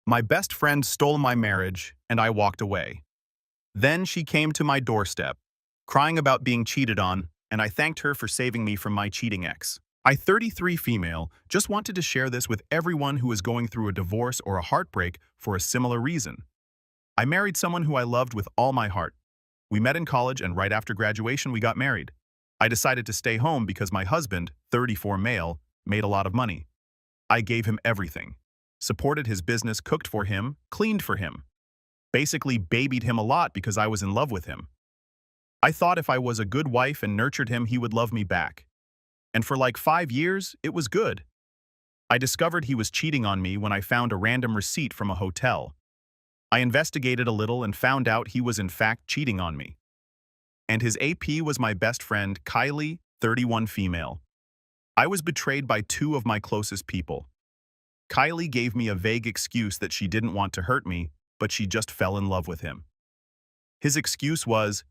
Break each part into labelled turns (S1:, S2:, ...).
S1: My best friend stole my marriage, and I walked away. Then she came to my doorstep, crying about being cheated on, and I thanked her for saving me from my cheating ex. I, 33 female, just wanted to share this with everyone who is going through a divorce or a heartbreak for a similar reason. I married someone who I loved with all my heart. We met in college, and right after graduation we got married. I decided to stay home because my husband, 34 male, made a lot of money. I gave him everything. Supported his business, cooked for him, cleaned for him. Basically babied him a lot because I was in love with him. I thought if I was a good wife and nurtured him, he would love me back. And for like 5 years, it was good. I discovered he was cheating on me when I found a random receipt from a hotel. I investigated a little and found out he was in fact cheating on me. And his AP was my best friend, Kylie, 31 female. I was betrayed by 2 of my closest people. Kylie gave me a vague excuse that she didn't want to hurt me, but she just fell in love with him. His excuse was,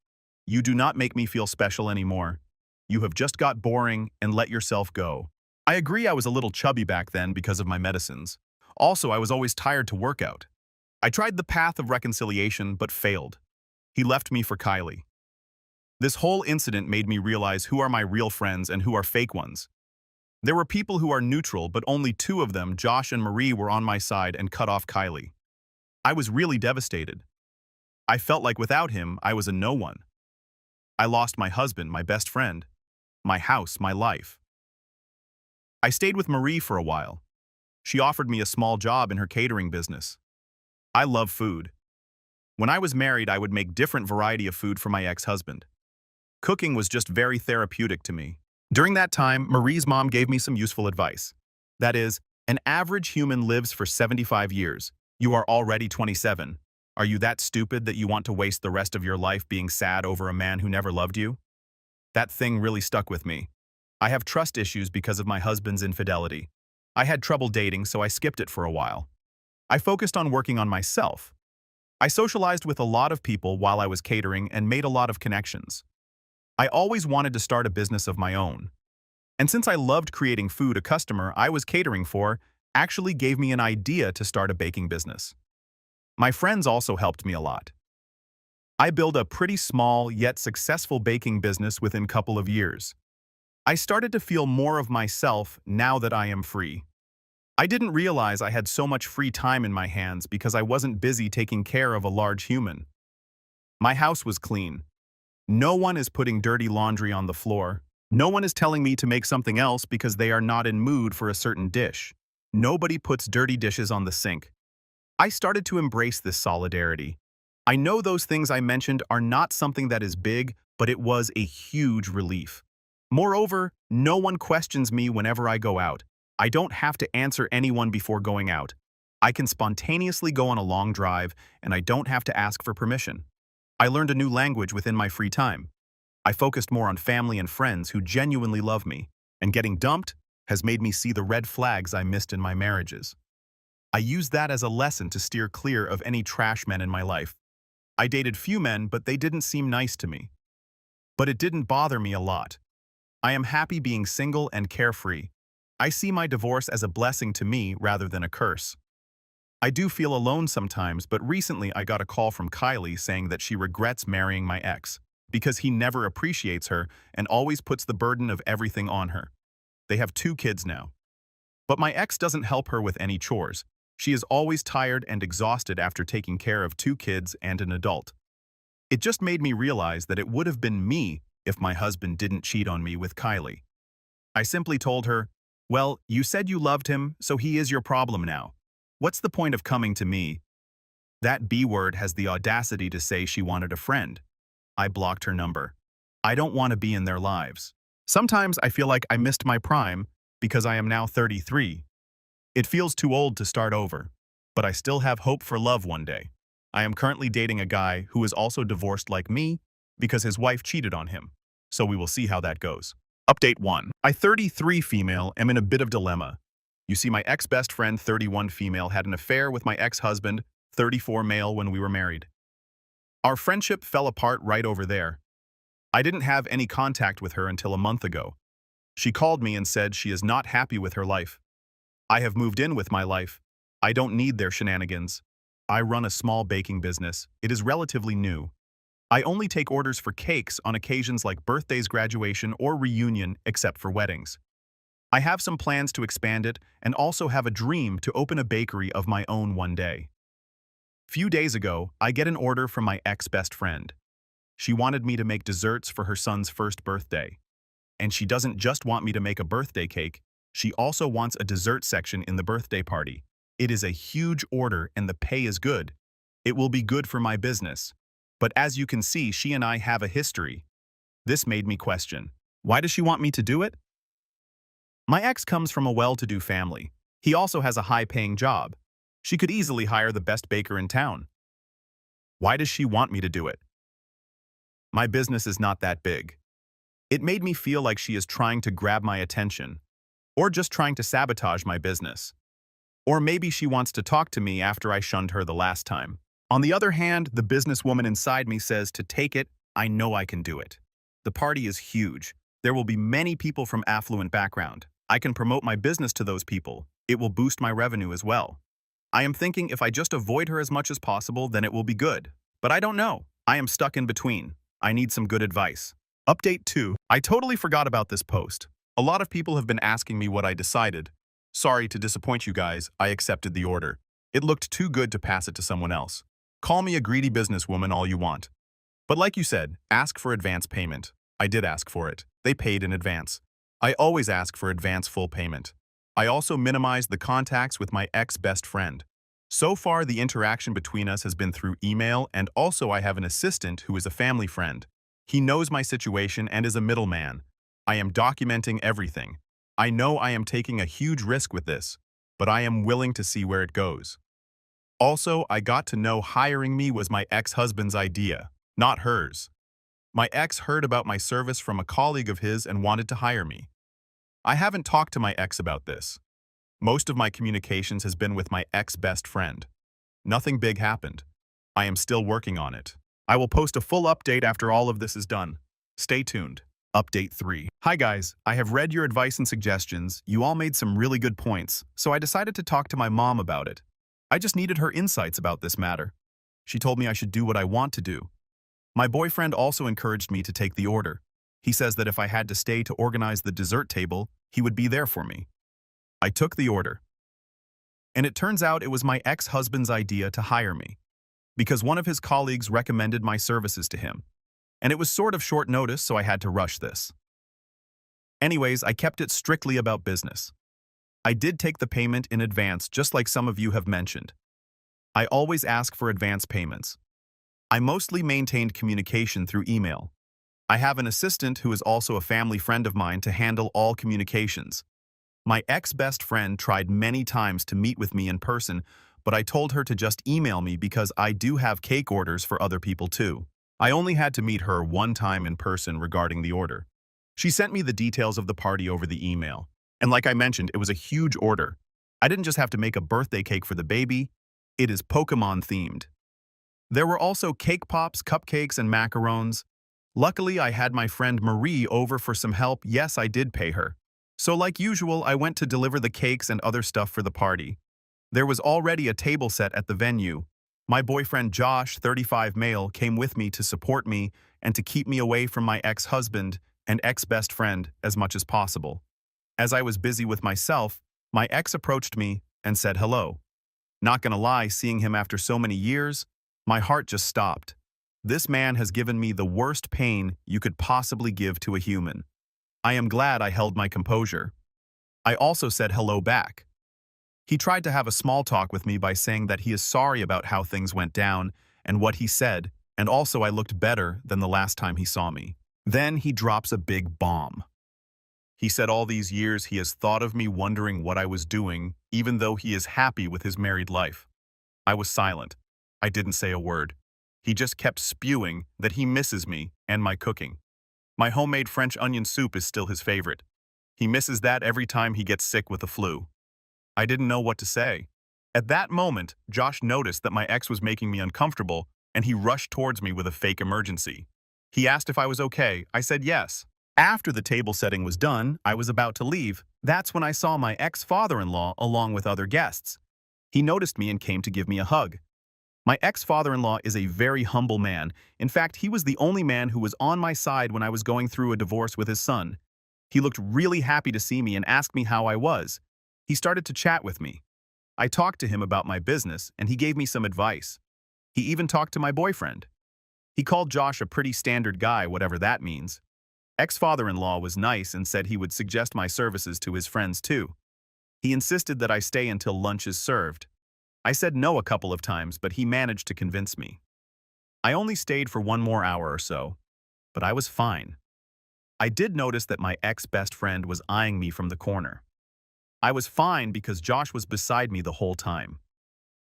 S1: "You do not make me feel special anymore. You have just got boring and let yourself go." I agree, I was a little chubby back then because of my medicines. Also, I was always tired to work out. I tried the path of reconciliation but failed. He left me for Kylie. This whole incident made me realize who are my real friends and who are fake ones. There were people who are neutral, but only 2 of them, Josh and Marie, were on my side and cut off Kylie. I was really devastated. I felt like without him, I was a no one. I lost my husband, my best friend, my house, my life. I stayed with Marie for a while. She offered me a small job in her catering business. I love food. When I was married, I would make different variety of food for my ex-husband. Cooking was just very therapeutic to me. During that time, Marie's mom gave me some useful advice. That is, an average human lives for 75 years. You are already 27. Are you that stupid that you want to waste the rest of your life being sad over a man who never loved you? That thing really stuck with me. I have trust issues because of my husband's infidelity. I had trouble dating, so I skipped it for a while. I focused on working on myself. I socialized with a lot of people while I was catering and made a lot of connections. I always wanted to start a business of my own. And since I loved creating food, a customer I was catering for actually gave me an idea to start a baking business. My friends also helped me a lot. I built a pretty small yet successful baking business within a couple of years. I started to feel more of myself now that I am free. I didn't realize I had so much free time in my hands because I wasn't busy taking care of a large human. My house was clean. No one is putting dirty laundry on the floor. No one is telling me to make something else because they are not in mood for a certain dish. Nobody puts dirty dishes on the sink. I started to embrace this solidarity. I know those things I mentioned are not something that is big, but it was a huge relief. Moreover, no one questions me whenever I go out. I don't have to answer anyone before going out. I can spontaneously go on a long drive, and I don't have to ask for permission. I learned a new language within my free time. I focused more on family and friends who genuinely love me, and getting dumped has made me see the red flags I missed in my marriages. I used that as a lesson to steer clear of any trash men in my life. I dated few men, but they didn't seem nice to me. But it didn't bother me a lot. I am happy being single and carefree. I see my divorce as a blessing to me rather than a curse. I do feel alone sometimes, but recently I got a call from Kylie saying that she regrets marrying my ex because he never appreciates her and always puts the burden of everything on her. They have 2 kids now. But my ex doesn't help her with any chores. She is always tired and exhausted after taking care of 2 kids and an adult. It just made me realize that it would have been me if my husband didn't cheat on me with Kylie. I simply told her, "Well, you said you loved him, so he is your problem now. What's the point of coming to me?" That B word has the audacity to say she wanted a friend. I blocked her number. I don't want to be in their lives. Sometimes I feel like I missed my prime because I am now 33. It feels too old to start over, but I still have hope for love one day. I am currently dating a guy who is also divorced like me because his wife cheated on him, so we will see how that goes. Update 1. I, 33 female, am in a bit of dilemma. You see, my ex-best friend, 31 female, had an affair with my ex-husband, 34 male, when we were married. Our friendship fell apart right over there. I didn't have any contact with her until a month ago. She called me and said she is not happy with her life. I have moved in with my life. I don't need their shenanigans. I run a small baking business. It is relatively new. I only take orders for cakes on occasions like birthdays, graduation, or reunion, except for weddings. I have some plans to expand it and also have a dream to open a bakery of my own one day. Few days ago, I get an order from my ex-best friend. She wanted me to make desserts for her son's first birthday. And she doesn't just want me to make a birthday cake, she also wants a dessert section in the birthday party. It is a huge order and the pay is good. It will be good for my business. But as you can see, she and I have a history. This made me question, why does she want me to do it? My ex comes from a well-to-do family. He also has a high-paying job. She could easily hire the best baker in town. Why does she want me to do it? My business is not that big. It made me feel like she is trying to grab my attention, or just trying to sabotage my business. Or maybe she wants to talk to me after I shunned her the last time. On the other hand, the businesswoman inside me says to take it, I know I can do it. The party is huge. There will be many people from affluent background. I can promote my business to those people. It will boost my revenue as well. I am thinking if I just avoid her as much as possible, then it will be good. But I don't know. I am stuck in between. I need some good advice. Update 2. I totally forgot about this post. A lot of people have been asking me what I decided. Sorry to disappoint you guys, I accepted the order. It looked too good to pass it to someone else. Call me a greedy businesswoman all you want. But like you said, ask for advance payment. I did ask for it. They paid in advance. I always ask for advance full payment. I also minimized the contacts with my ex-best friend. So far, the interaction between us has been through email, and also I have an assistant who is a family friend. He knows my situation and is a middleman. I am documenting everything. I know I am taking a huge risk with this, but I am willing to see where it goes. Also, I got to know hiring me was my ex-husband's idea, not hers. My ex heard about my service from a colleague of his and wanted to hire me. I haven't talked to my ex about this. Most of my communications has been with my ex-best friend. Nothing big happened. I am still working on it. I will post a full update after all of this is done. Stay tuned. Update 3. Hi guys, I have read your advice and suggestions. You all made some really good points, so I decided to talk to my mom about it. I just needed her insights about this matter. She told me I should do what I want to do. My boyfriend also encouraged me to take the order. He says that if I had to stay to organize the dessert table, he would be there for me. I took the order. And it turns out it was my ex-husband's idea to hire me, because one of his colleagues recommended my services to him. And it was sort of short notice, so I had to rush this. Anyways, I kept it strictly about business. I did take the payment in advance, just like some of you have mentioned. I always ask for advance payments. I mostly maintained communication through email. I have an assistant who is also a family friend of mine to handle all communications. My ex-best friend tried many times to meet with me in person, but I told her to just email me because I do have cake orders for other people too. I only had to meet her one time in person regarding the order. She sent me the details of the party over the email. And like I mentioned, it was a huge order. I didn't just have to make a birthday cake for the baby. It is Pokemon themed. There were also cake pops, cupcakes, and macarons. Luckily, I had my friend Marie over for some help. Yes, I did pay her. So like usual, I went to deliver the cakes and other stuff for the party. There was already a table set at the venue. My boyfriend Josh, 35 male, came with me to support me and to keep me away from my ex-husband and ex-best friend as much as possible. As I was busy with myself, my ex approached me and said hello. Not gonna lie, seeing him after so many years, my heart just stopped. This man has given me the worst pain you could possibly give to a human. I am glad I held my composure. I also said hello back. He tried to have a small talk with me by saying that he is sorry about how things went down and what he said, and also I looked better than the last time he saw me. Then he drops a big bomb. He said all these years he has thought of me wondering what I was doing, even though he is happy with his married life. I was silent. I didn't say a word. He just kept spewing that he misses me and my cooking. My homemade French onion soup is still his favorite. He misses that every time he gets sick with the flu. I didn't know what to say. At that moment, Josh noticed that my ex was making me uncomfortable, and he rushed towards me with a fake emergency. He asked if I was okay. I said yes. After the table setting was done, I was about to leave. That's when I saw my ex-father-in-law along with other guests. He noticed me and came to give me a hug. My ex-father-in-law is a very humble man. In fact, he was the only man who was on my side when I was going through a divorce with his son. He looked really happy to see me and asked me how I was. He started to chat with me. I talked to him about my business, and he gave me some advice. He even talked to my boyfriend. He called Josh a pretty standard guy, whatever that means. Ex-father-in-law was nice and said he would suggest my services to his friends too. He insisted that I stay until lunch is served. I said no a couple of times, but he managed to convince me. I only stayed for 1 more hour or so, but I was fine. I did notice that my ex-best friend was eyeing me from the corner. I was fine because Josh was beside me the whole time.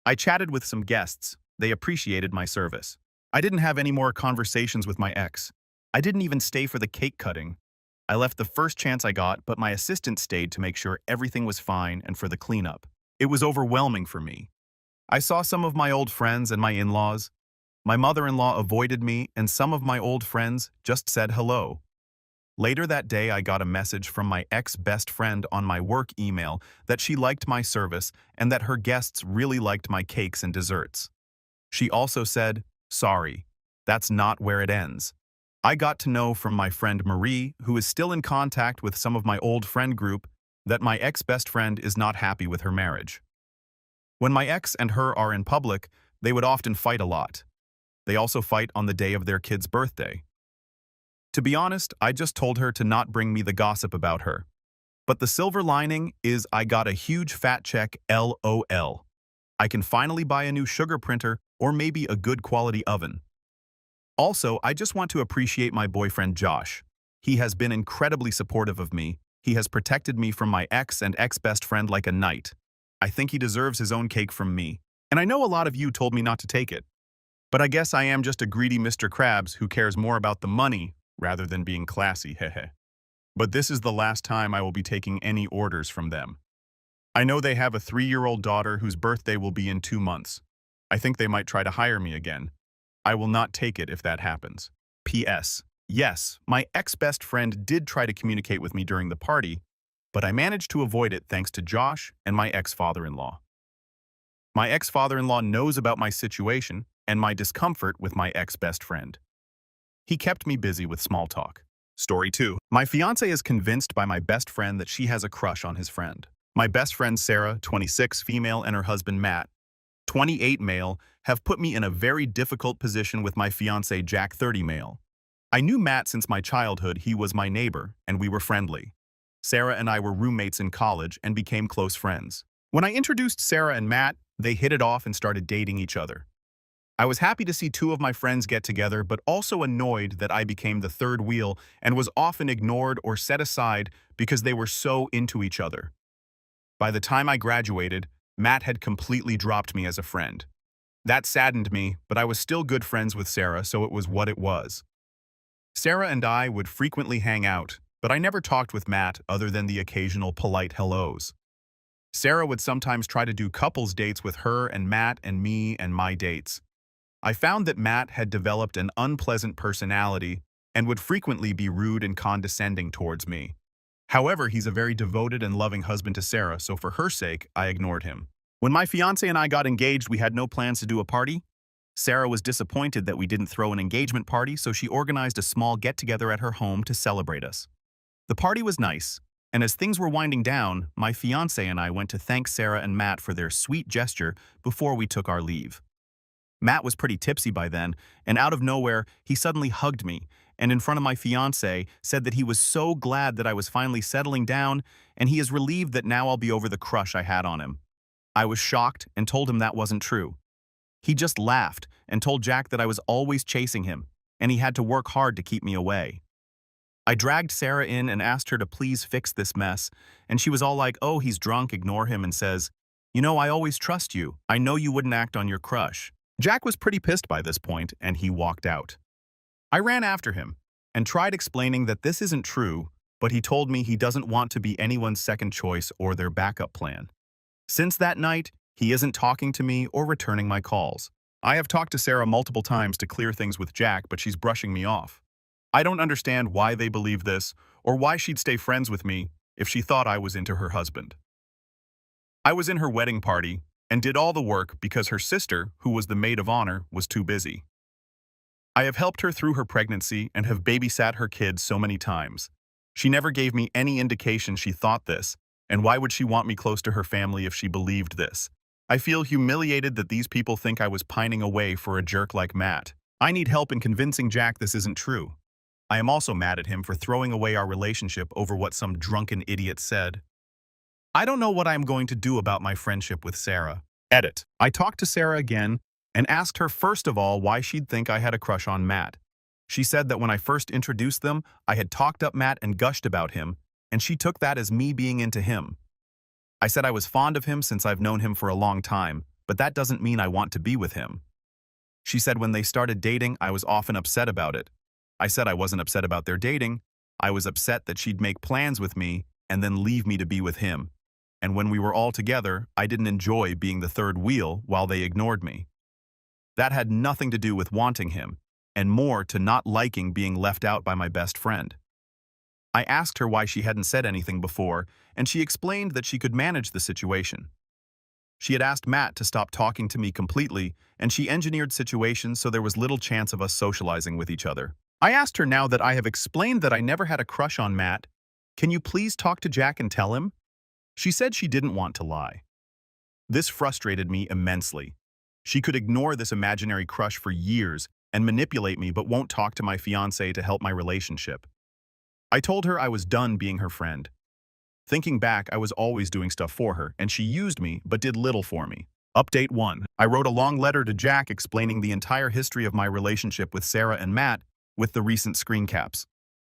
S1: I chatted with some guests. They appreciated my service. I didn't have any more conversations with my ex. I didn't even stay for the cake cutting. I left the first chance I got, but my assistant stayed to make sure everything was fine and for the cleanup. It was overwhelming for me. I saw some of my old friends and my in-laws. My mother-in-law avoided me, and some of my old friends just said hello. Later that day, I got a message from my ex-best friend on my work email that she liked my service and that her guests really liked my cakes and desserts. She also said, "Sorry, that's not where it ends." I got to know from my friend Marie, who is still in contact with some of my old friend group, that my ex-best friend is not happy with her marriage. When my ex and her are in public, they would often fight a lot. They also fight on the day of their kid's birthday. To be honest, I just told her to not bring me the gossip about her. But the silver lining is I got a huge fat check, LOL. I can finally buy a new sugar printer or maybe a good quality oven. Also, I just want to appreciate my boyfriend Josh. He has been incredibly supportive of me. He has protected me from my ex and ex-best friend like a knight. I think he deserves his own cake from me. And I know a lot of you told me not to take it. But I guess I am just a greedy Mr. Krabs who cares more about the money rather than being classy, hehe. But this is the last time I will be taking any orders from them. I know they have a 3-year-old daughter whose birthday will be in 2 months. I think they might try to hire me again. I will not take it if that happens. P.S. Yes, my ex-best friend did try to communicate with me during the party, but I managed to avoid it thanks to Josh and my ex-father-in-law. My ex-father-in-law knows about my situation and my discomfort with my ex-best friend. He kept me busy with small talk. Story 2. My fiancé is convinced by my best friend that she has a crush on his friend. My best friend Sarah, 26, female, and her husband Matt, 28, male, have put me in a very difficult position with my fiancé Jack, 30, male. I knew Matt since my childhood. He was my neighbor, and we were friendly. Sarah and I were roommates in college and became close friends. When I introduced Sarah and Matt, they hit it off and started dating each other. I was happy to see 2 of my friends get together, but also annoyed that I became the third wheel and was often ignored or set aside because they were so into each other. By the time I graduated, Matt had completely dropped me as a friend. That saddened me, but I was still good friends with Sarah, so it was what it was. Sarah and I would frequently hang out, but I never talked with Matt other than the occasional polite hellos. Sarah would sometimes try to do couples dates with her and Matt and me and my dates. I found that Matt had developed an unpleasant personality and would frequently be rude and condescending towards me. However, he's a very devoted and loving husband to Sarah, so for her sake, I ignored him. When my fiancé and I got engaged, we had no plans to do a party. Sarah was disappointed that we didn't throw an engagement party, so she organized a small get-together at her home to celebrate us. The party was nice, and as things were winding down, my fiancé and I went to thank Sarah and Matt for their sweet gesture before we took our leave. Matt was pretty tipsy by then, and out of nowhere, he suddenly hugged me, and in front of my fiancé said that he was so glad that I was finally settling down, and he is relieved that now I'll be over the crush I had on him. I was shocked and told him that wasn't true. He just laughed and told Jack that I was always chasing him, and he had to work hard to keep me away. I dragged Sarah in and asked her to please fix this mess, and she was all like, "Oh, he's drunk, ignore him," and says, "You know, I always trust you. I know you wouldn't act on your crush." Jack was pretty pissed by this point, and he walked out. I ran after him and tried explaining that this isn't true, but he told me he doesn't want to be anyone's second choice or their backup plan. Since that night, he isn't talking to me or returning my calls. I have talked to Sarah multiple times to clear things with Jack, but she's brushing me off. I don't understand why they believe this or why she'd stay friends with me if she thought I was into her husband. I was in her wedding party, and did all the work because her sister, who was the maid of honor, was too busy. I have helped her through her pregnancy and have babysat her kids so many times. She never gave me any indication she thought this, and why would she want me close to her family if she believed this? I feel humiliated that these people think I was pining away for a jerk like Matt. I need help in convincing Jack this isn't true. I am also mad at him for throwing away our relationship over what some drunken idiot said. I don't know what I am going to do about my friendship with Sarah. Edit. I talked to Sarah again and asked her first of all why she'd think I had a crush on Matt. She said that when I first introduced them, I had talked up Matt and gushed about him, and she took that as me being into him. I said I was fond of him since I've known him for a long time, but that doesn't mean I want to be with him. She said when they started dating, I was often upset about it. I said I wasn't upset about their dating. I was upset that she'd make plans with me and then leave me to be with him. And when we were all together, I didn't enjoy being the third wheel while they ignored me. That had nothing to do with wanting him, and more to not liking being left out by my best friend. I asked her why she hadn't said anything before, and she explained that she could manage the situation. She had asked Matt to stop talking to me completely, and she engineered situations so there was little chance of us socializing with each other. I asked her now that I have explained that I never had a crush on Matt, can you please talk to Jack and tell him? She said she didn't want to lie. This frustrated me immensely. She could ignore this imaginary crush for years and manipulate me but won't talk to my fiancé to help my relationship. I told her I was done being her friend. Thinking back, I was always doing stuff for her, and she used me but did little for me. Update 1. I wrote a long letter to Jack explaining the entire history of my relationship with Sarah and Matt with the recent screen caps.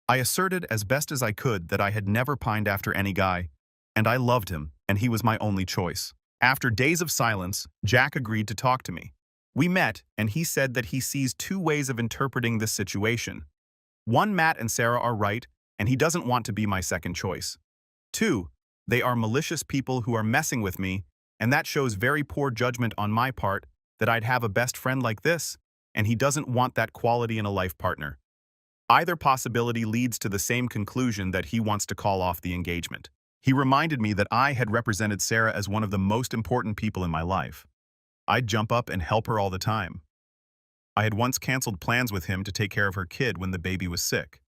S1: I asserted as best as I could that I had never pined after any guy, and I loved him, and he was my only choice. After days of silence, Jack agreed to talk to me. We met, and he said that he sees two ways of interpreting this situation. One, Matt and Sarah are right, and he doesn't want to be my second choice. Two, they are malicious people who are messing with me, and that shows very poor judgment on my part that I'd have a best friend like this, and he doesn't want that quality in a life partner. Either possibility leads to the same conclusion that he wants to call off the engagement. He reminded me that I had represented Sarah as one of the most important people in my life. I'd jump up and help her all the time. I had once canceled plans with him to take care of her kid when the baby was sick.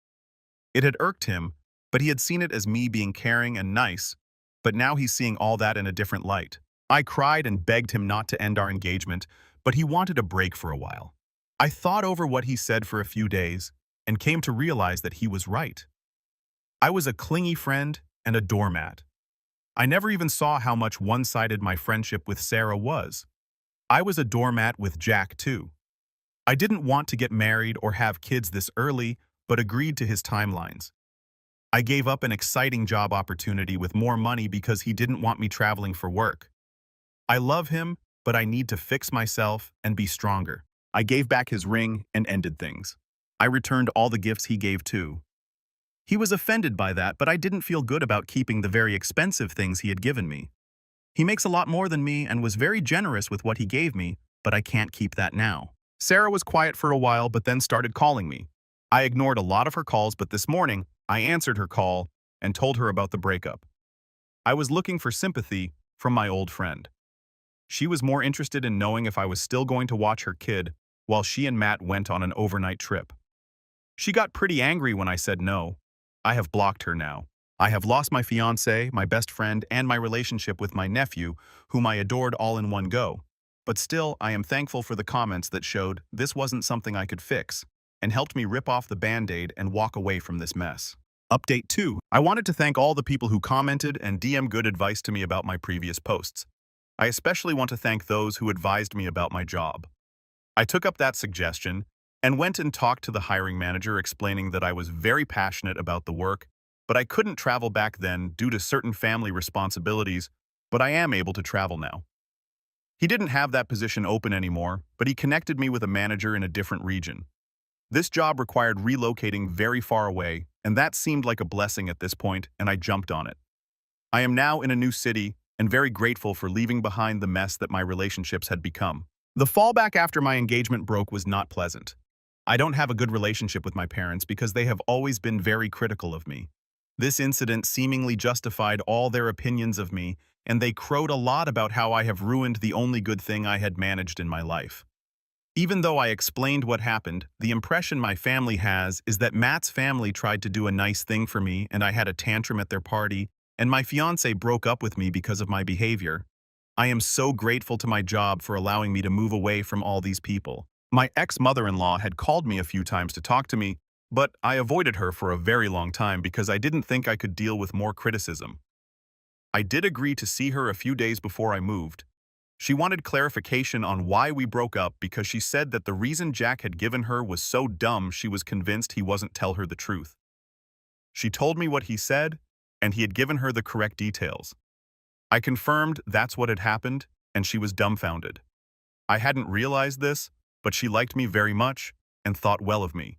S1: It had irked him, but he had seen it as me being caring and nice, but now he's seeing all that in a different light. I cried and begged him not to end our engagement, but he wanted a break for a while. I thought over what he said for a few days and came to realize that he was right. I was a clingy friend and a doormat. I never even saw how much one-sided my friendship with Sarah was. I was a doormat with Jack too. I didn't want to get married or have kids this early, but agreed to his timelines. I gave up an exciting job opportunity with more money because he didn't want me traveling for work. I love him, but I need to fix myself and be stronger. I gave back his ring and ended things. I returned all the gifts he gave too. He was offended by that, but I didn't feel good about keeping the very expensive things he had given me. He makes a lot more than me and was very generous with what he gave me, but I can't keep that now. Sarah was quiet for a while, but then started calling me. I ignored a lot of her calls, but this morning, I answered her call and told her about the breakup. I was looking for sympathy from my old friend. She was more interested in knowing if I was still going to watch her kid while she and Matt went on an overnight trip. She got pretty angry when I said no. I have blocked her now. I have lost my fiancé, my best friend, and my relationship with my nephew, whom I adored all in one go. But still, I am thankful for the comments that showed this wasn't something I could fix, and helped me rip off the Band-Aid and walk away from this mess. Update 2. I wanted to thank all the people who commented and DM good advice to me about my previous posts. I especially want to thank those who advised me about my job. I took up that suggestion and went and talked to the hiring manager explaining that I was very passionate about the work, but I couldn't travel back then due to certain family responsibilities, but I am able to travel now. He didn't have that position open anymore, but he connected me with a manager in a different region. This job required relocating very far away, and that seemed like a blessing at this point, and I jumped on it. I am now in a new city and very grateful for leaving behind the mess that my relationships had become. The fallback after my engagement broke was not pleasant. I don't have a good relationship with my parents because they have always been very critical of me. This incident seemingly justified all their opinions of me and they crowed a lot about how I have ruined the only good thing I had managed in my life. Even though I explained what happened, the impression my family has is that Matt's family tried to do a nice thing for me and I had a tantrum at their party, and my fiancé broke up with me because of my behavior. I am so grateful to my job for allowing me to move away from all these people. My ex-mother-in-law had called me a few times to talk to me, but I avoided her for a very long time because I didn't think I could deal with more criticism. I did agree to see her a few days before I moved. She wanted clarification on why we broke up because she said that the reason Jack had given her was so dumb she was convinced he wasn't tell her the truth. She told me what he said, and he had given her the correct details. I confirmed that's what had happened, and she was dumbfounded. I hadn't realized this, but she liked me very much and thought well of me.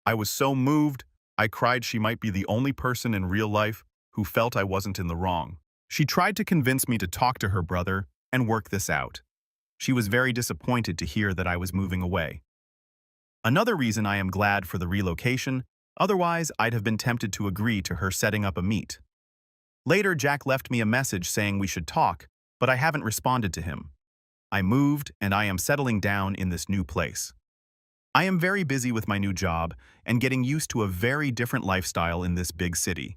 S1: I was so moved, I cried she might be the only person in real life who felt I wasn't in the wrong. She tried to convince me to talk to her brother and work this out. She was very disappointed to hear that I was moving away. Another reason I am glad for the relocation, otherwise I'd have been tempted to agree to her setting up a meet. Later, Jack left me a message saying we should talk, but I haven't responded to him. I moved and I am settling down in this new place. I am very busy with my new job and getting used to a very different lifestyle in this big city.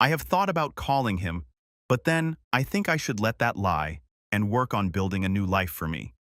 S1: I have thought about calling him, but then I think I should let that lie and work on building a new life for me.